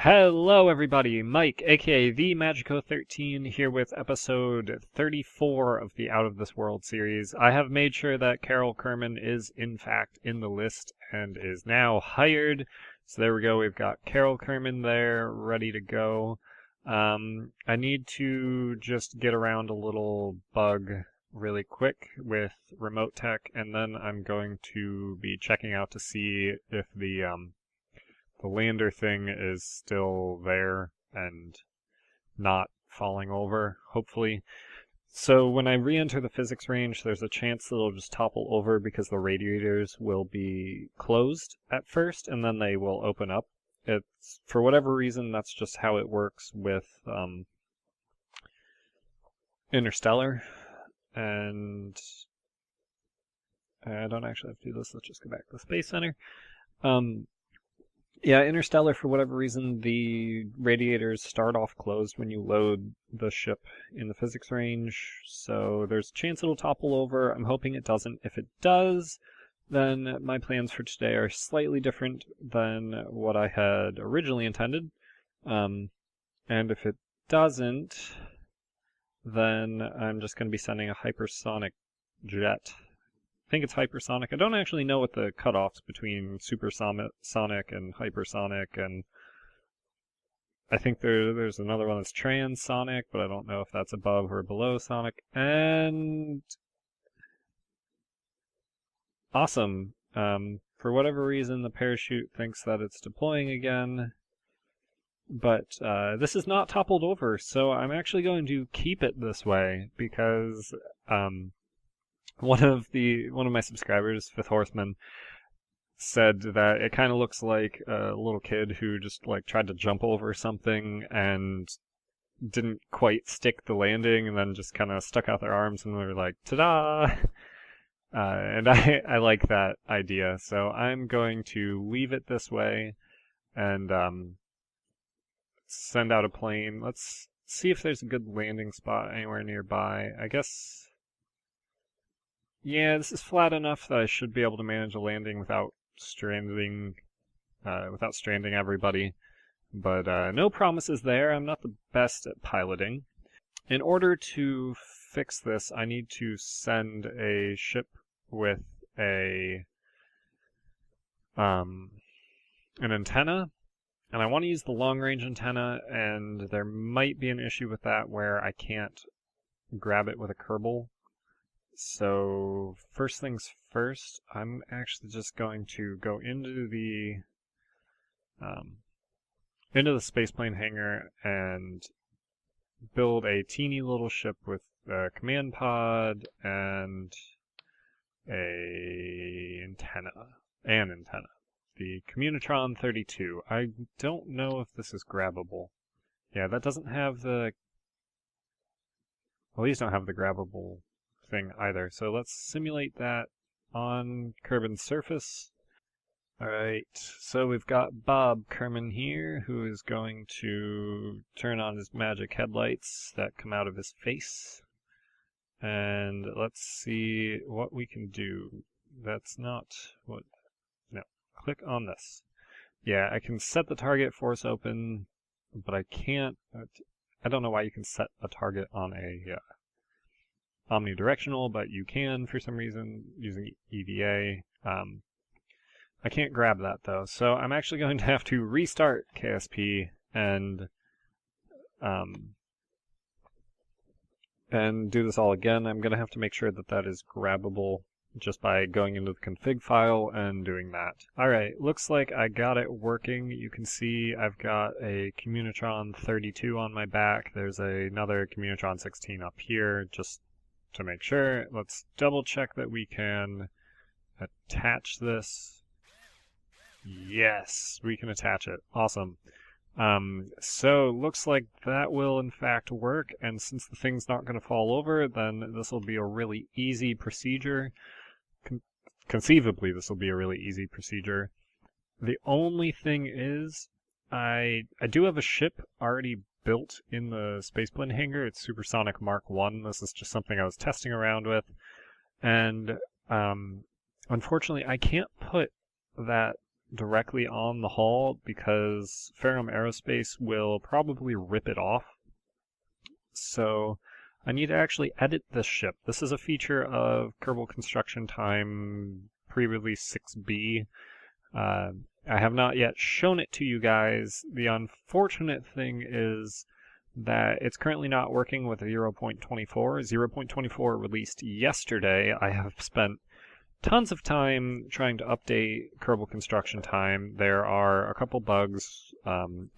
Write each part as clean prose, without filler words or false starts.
Hello everybody, Mike, aka the Magico13, here with episode 34 of the Out of This World series. I have made sure that Carol Kerman is in fact in the list and is now hired. So there we go, we've got Carol Kerman there, ready to go. I need to just get around a little bug really quick with remote tech, and then I'm going to be checking out to see if the lander thing is still there and not falling over, hopefully. So when I re-enter the physics range, there's a chance that it'll just topple over because the radiators will be closed at first, and then they will open up. It's, for whatever reason, that's just how it works with Interstellar. And I don't actually have to do this, let's just go back to the Space Center. Yeah, Interstellar, for whatever reason, the radiators start off closed when you load the ship in the physics range, so there's a chance it'll topple over. I'm hoping it doesn't. If it does, then my plans for today are slightly different than what I had originally intended. And if it doesn't, then I'm just going to be sending a hypersonic jet. I think it's hypersonic. I don't actually know what the cutoffs between supersonic and hypersonic, and I think there's another one that's transonic, but I don't know if that's above or below sonic. And awesome. For whatever reason, the parachute thinks that it's deploying again, but this is not toppled over, so I'm actually going to keep it this way because one of my subscribers, Fifth Horseman, said that it kind of looks like a little kid who just tried to jump over something and didn't quite stick the landing, and then just kind of stuck out their arms and were like, "Ta-da!" And I like that idea, so I'm going to leave it this way and send out a plane. Let's see if there's a good landing spot anywhere nearby. I guess. Yeah, this is flat enough that I should be able to manage a landing without stranding everybody. But no promises there. I'm not the best at piloting. In order to fix this, I need to send a ship with an antenna, and I want to use the long-range antenna, and there might be an issue with that where I can't grab it with a Kerbal. So first things first, I'm actually just going to go into the spaceplane hangar and build a teeny little ship with a command pod and an antenna. The Communitron 32. I don't know if this is grabbable. Yeah, that doesn't have the... Well, these don't have the grabbable thing either. So let's simulate that on Kerbin's surface. Alright, so we've got Bob Kerman here, who is going to turn on his magic headlights that come out of his face. And let's see what we can do. That's not what... No, click on this. Yeah, I can set the target force open, but I can't... I don't know why you can set a target on a... omnidirectional, but you can for some reason using EVA. I can't grab that though, so I'm actually going to have to restart KSP and do this all again. I'm going to have to make sure that that is grabbable just by going into the config file and doing that. Alright, looks like I got it working. You can see I've got a Communitron 32 on my back. There's another Communitron 16 up here, just to make sure. Let's double check that we can attach this. Yes, we can attach it. Awesome. So looks like that will in fact work, and since the thing's not going to fall over, then this will be a really easy procedure. Conceivably, this will be a really easy procedure. The only thing is, I do have a ship already built in the spaceplane hangar. It's Supersonic Mark 1. This is just something I was testing around with. And unfortunately, I can't put that directly on the hull because Ferram Aerospace will probably rip it off. So I need to actually edit this ship. This is a feature of Kerbal Construction Time pre-release 6B. I have not yet shown it to you guys. The unfortunate thing is that it's currently not working with 0.24. 0.24 released yesterday. I have spent tons of time trying to update Kerbal Construction Time. There are a couple bugs.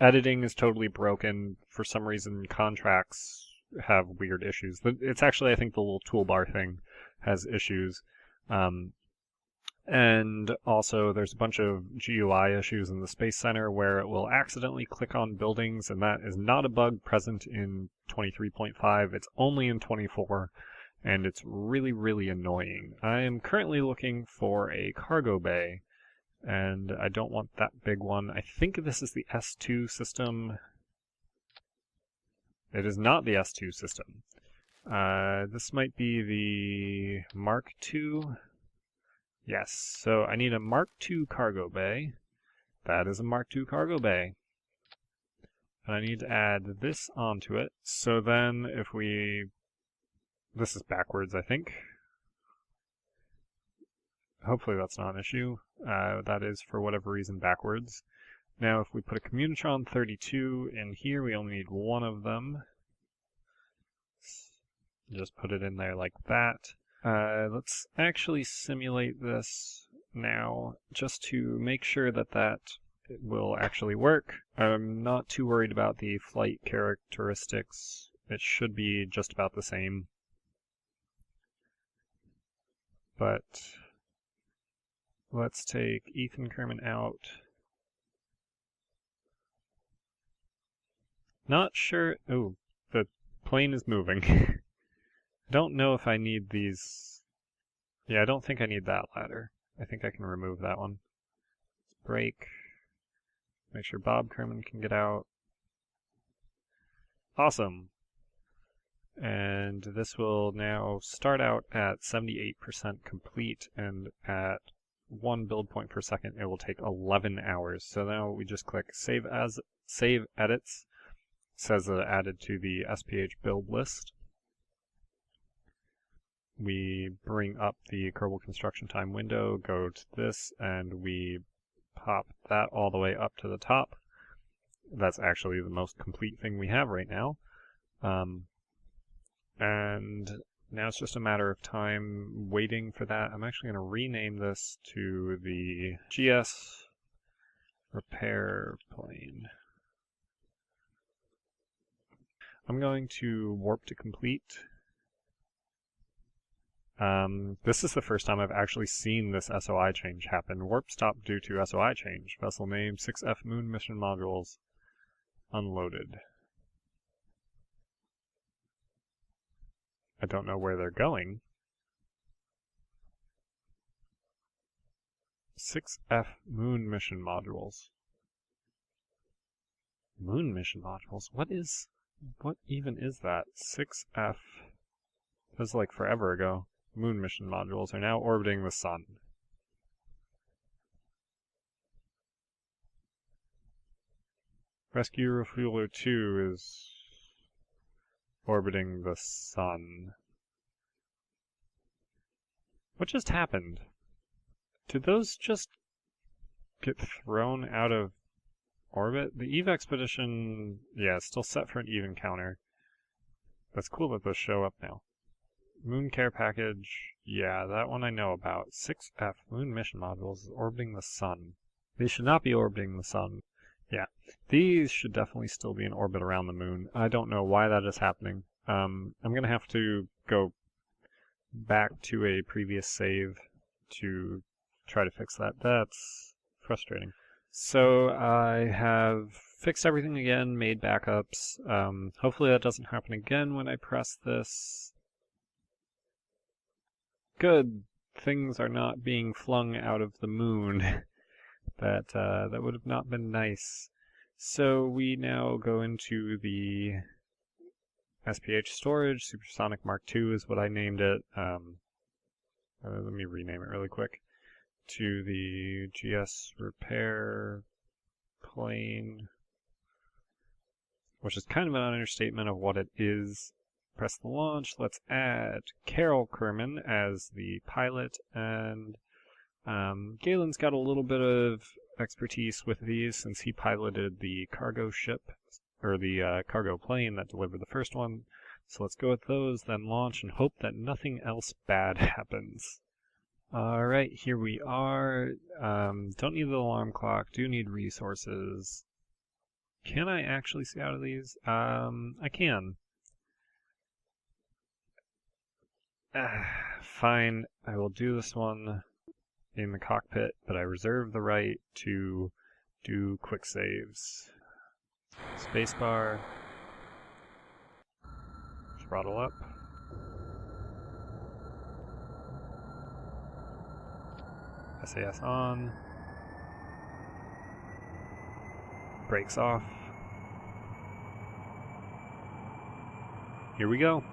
Editing is totally broken. For some reason, contracts have weird issues. It's actually, I think, the little toolbar thing has issues. And also, there's a bunch of GUI issues in the Space Center where it will accidentally click on buildings, and that is not a bug present in 23.5. It's only in 24, and it's really, really annoying. I am currently looking for a cargo bay, and I don't want that big one. I think this is the S2 system. It is not the S2 system. This might be the Mark II. Yes, so I need a Mark II cargo bay. That is a Mark II cargo bay. And I need to add this onto it. So then if we... This is backwards, I think. Hopefully that's not an issue. That is, for whatever reason, backwards. Now if we put a Communitron 32 in here, we only need one of them. Just put it in there like that. Let's actually simulate this now, just to make sure that it will actually work. I'm not too worried about the flight characteristics. It should be just about the same. But let's take Ethan Kerman out. Not sure... Oh, the plane is moving. I don't know if I need these... Yeah, I don't think I need that ladder. I think I can remove that one. Let's brake. Make sure Bob Kerman can get out. Awesome. And this will now start out at 78% complete, and at 1 build point per second it will take 11 hours. So now we just click Save Edits. It says added to the SPH build list. We bring up the Kerbal Construction Time window, go to this, and we pop that all the way up to the top. That's actually the most complete thing we have right now. And now it's just a matter of time waiting for that. I'm actually going to rename this to the GS repair plane. I'm going to warp to complete. This is the first time I've actually seen this SOI change happen. Warp stop due to SOI change. Vessel name 6F Moon mission modules unloaded. I don't know where they're going. 6F Moon mission modules. Moon mission modules? What even is that? 6F. That was like forever ago. Moon mission modules are now orbiting the sun. Rescue Refueler 2 is orbiting the sun. What just happened? Did those just get thrown out of orbit? The EVE expedition, yeah, it's still set for an EVE encounter. That's cool that those show up now. Moon care package, yeah, that one I know about. 6F, moon mission modules, orbiting the sun. They should not be orbiting the sun. Yeah, these should definitely still be in orbit around the moon. I don't know why that is happening. I'm going to have to go back to a previous save to try to fix that. That's frustrating. So I have fixed everything again, made backups. Hopefully that doesn't happen again when I press this. Good. Things are not being flung out of the moon. That would have not been nice. So we now go into the SPH storage. Supersonic Mark II is what I named it. Let me rename it really quick. to the GS repair plane, which is kind of an understatement of what it is. Press the launch. Let's add Kerbal Space as the pilot, and Galen's got a little bit of expertise with these since he piloted the cargo ship, or the cargo plane that delivered the first one. So let's go with those, then launch and hope that nothing else bad happens. Alright, here we are. Don't need the alarm clock, do need resources. Can I actually see out of these? I can. Fine, I will do this one in the cockpit, but I reserve the right to do quick saves. Spacebar. Throttle up. SAS on. Brakes off. Here we go.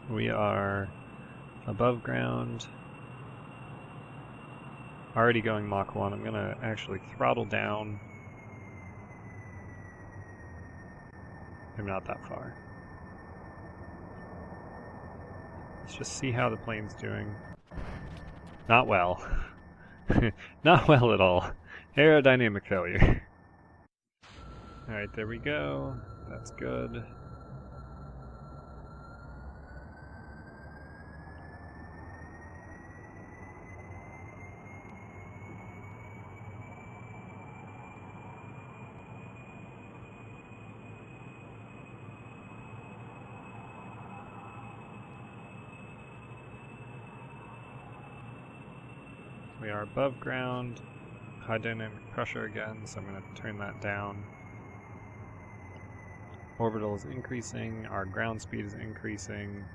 We are above ground. Already going Mach 1. I'm gonna actually throttle down. I'm not that far. Let's just see how the plane's doing. Not well. Not well at all. Aerodynamic failure. Alright, there we go. That's good. We are above ground, high dynamic pressure again, so I'm going to turn that down. Orbital is increasing, our ground speed is increasing.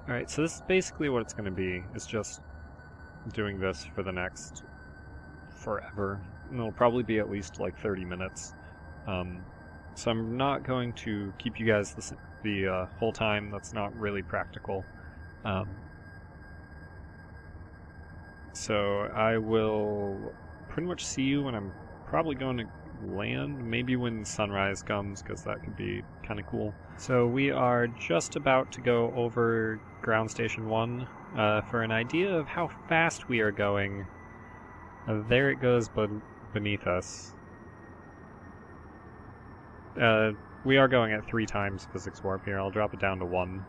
Alright, so this is basically what it's going to be. It's just doing this for the next forever. And it'll probably be at least like 30 minutes. So I'm not going to keep you guys the whole time. That's not really practical. So I will pretty much see you when I'm probably going to land, maybe when sunrise comes, because that could be kind of cool. So we are just about to go over Ground Station 1 for an idea of how fast we are going. There it goes beneath us. We are going at 3 times physics warp here. I'll drop it down to 1.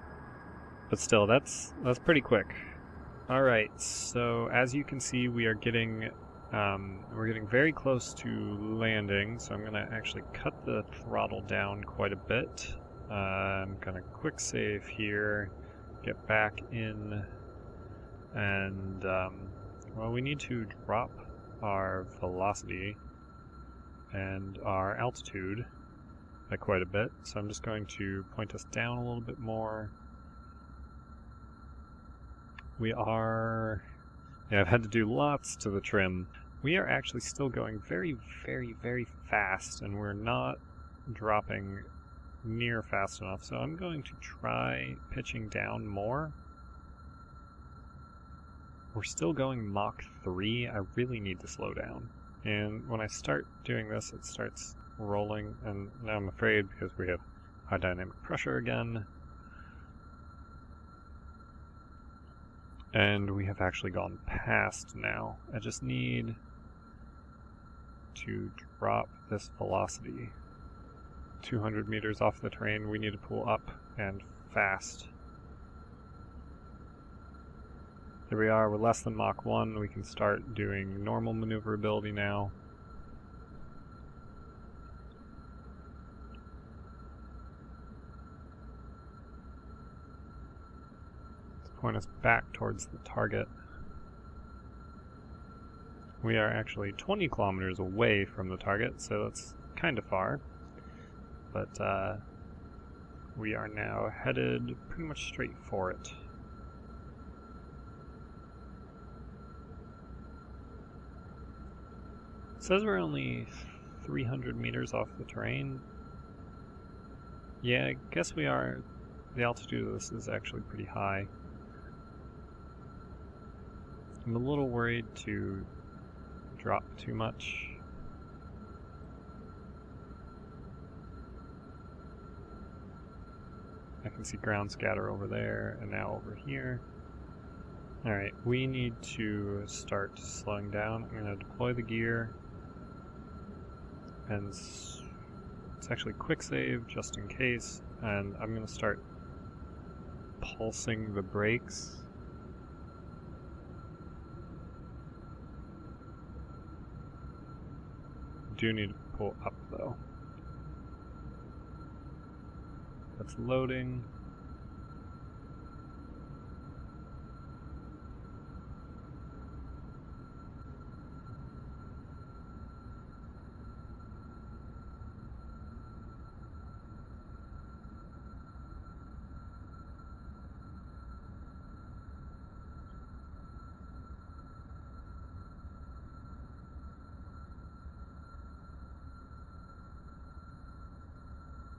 But still, that's pretty quick. Alright, so as you can see, we are getting very close to landing, so I'm going to actually cut the throttle down quite a bit. I'm going to quick save here, get back in, and, well, we need to drop our velocity and our altitude by quite a bit, so I'm just going to point us down a little bit more. We are... yeah, I've had to do lots to the trim. We are actually still going very, very, very fast, and we're not dropping near fast enough, so I'm going to try pitching down more. We're still going Mach 3. I really need to slow down. And when I start doing this, it starts rolling, and now I'm afraid because we have high dynamic pressure again. And we have actually gone past now. I just need to drop this velocity. 200 meters off the terrain, we need to pull up and fast. There we are, we're less than Mach 1. We can start doing normal maneuverability now. Point us back towards the target. We are actually 20 kilometers away from the target, so that's kind of far. But we are now headed pretty much straight for it. It says we're only 300 meters off the terrain. Yeah, I guess we are. The altitude of this is actually pretty high. I'm a little worried to drop too much. I can see ground scatter over there, and now over here. Alright, we need to start slowing down. I'm going to deploy the gear, and it's actually quick save just in case, and I'm going to start pulsing the brakes. Do need to pull up though. That's loading.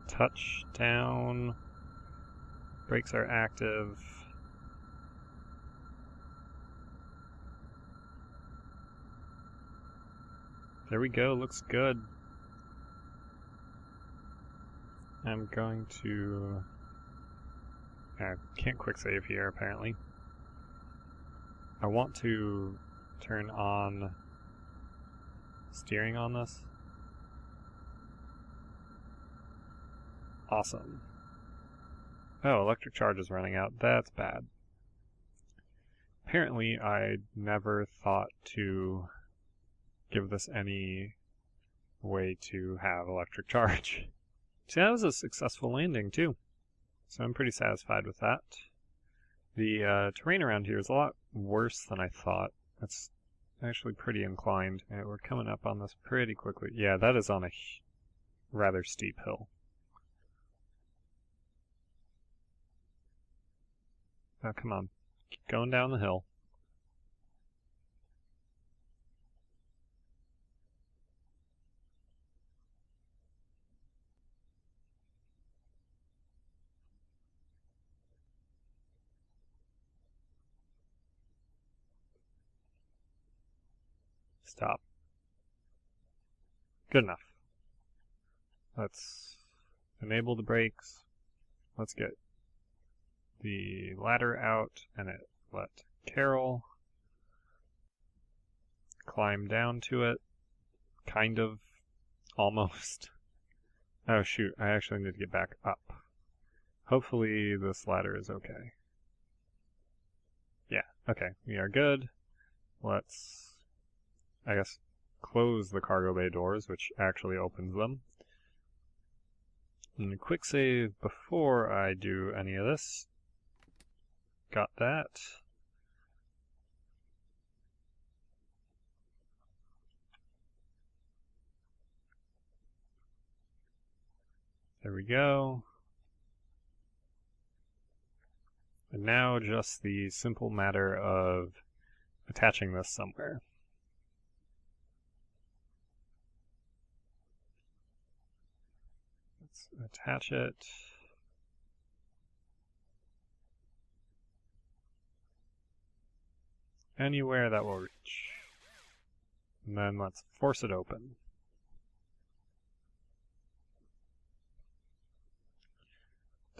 Touchdown. Brakes are active. There we go, looks good. I'm going to... I can't quick save here apparently. I want to turn on steering on this. Awesome. Oh, electric charge is running out. That's bad. Apparently, I never thought to give this any way to have electric charge. See, that was a successful landing, too. So I'm pretty satisfied with that. The terrain around here is a lot worse than I thought. It's actually pretty inclined. And we're coming up on this pretty quickly. Yeah, that is on a rather steep hill. Oh, come on. Keep going down the hill. Stop. Good enough. Let's enable the brakes. Let's get the ladder out and let Carol climb down to it. Kind of. Almost. Oh shoot, I actually need to get back up. Hopefully this ladder is okay. Yeah, okay, we are good. Let's, I guess, close the cargo bay doors, which actually opens them. And a quick save before I do any of this. Got that. There we go. And now just the simple matter of attaching this somewhere. Let's attach it. Anywhere that will reach. And then let's force it open.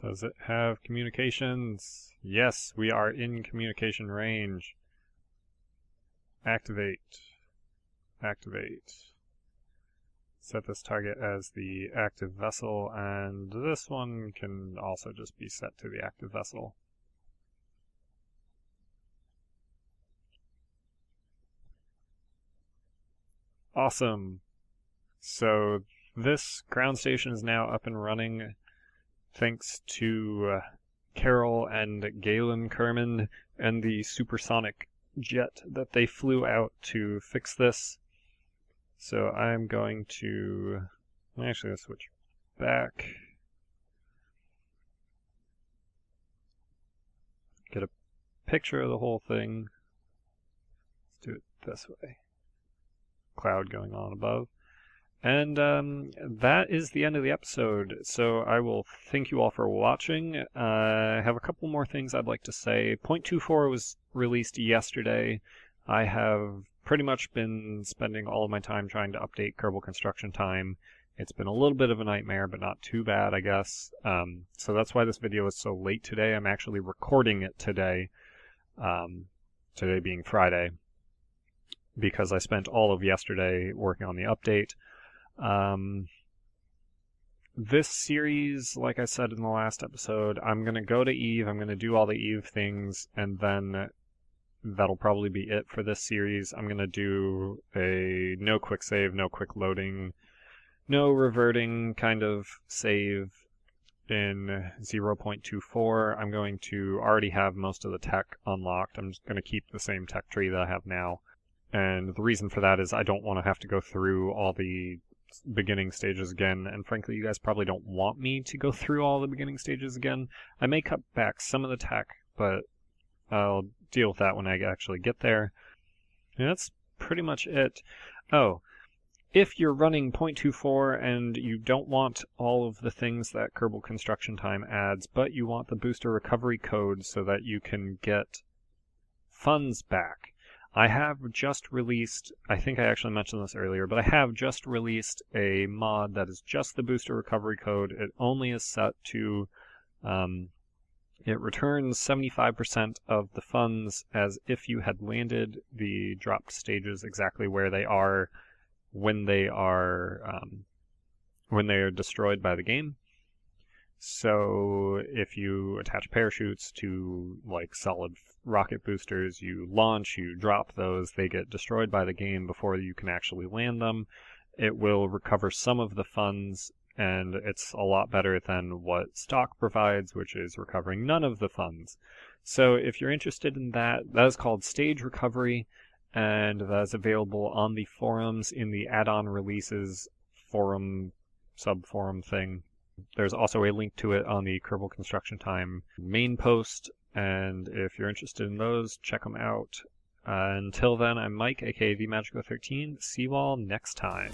Does it have communications? Yes, we are in communication range. Activate. Activate. Set this target as the active vessel, and this one can also just be set to the active vessel. Awesome. So this ground station is now up and running thanks to Carol and Galen Kerman and the supersonic jet that they flew out to fix this. So I'm going to actually switch back. Get a picture of the whole thing. Let's do it this way. Cloud going on above. And that is the end of the episode, so I will thank you all for watching. I have a couple more things I'd like to say. 0.24 was released yesterday. I have pretty much been spending all of my time trying to update Kerbal construction time. It's been a little bit of a nightmare, but not too bad, I guess. So that's why this video is so late today. I'm actually recording it today, today being Friday, because I spent all of yesterday working on the update. This series, like I said in the last episode, I'm going to go to Eve, I'm going to do all the Eve things, and then that'll probably be it for this series. I'm going to do a no quick save, no quick loading, no reverting kind of save in 0.24. I'm going to already have most of the tech unlocked. I'm just going to keep the same tech tree that I have now. And the reason for that is I don't want to have to go through all the beginning stages again, and frankly, you guys probably don't want me to go through all the beginning stages again. I may cut back some of the tech, but I'll deal with that when I actually get there. And that's pretty much it. Oh, if you're running 0.24 and you don't want all of the things that Kerbal Construction Time adds, but you want the booster recovery code so that you can get funds back, I have just released, I think I actually mentioned this earlier, but I have just released a mod that is just the booster recovery code. It only is set to, it returns 75% of the funds as if you had landed the dropped stages exactly where they are when they are destroyed by the game. So if you attach parachutes to like solid rocket boosters, you launch, you drop those, they get destroyed by the game before you can actually land them. It will recover some of the funds, and it's a lot better than what stock provides, which is recovering none of the funds. So if you're interested in that, that is called Stage Recovery, and that is available on the forums in the add-on releases forum, sub-forum thing. There's also a link to it on the Kerbal Construction Time main post, and if you're interested in those, check them out. Until then, I'm Mike, aka VMagico13. See you all next time.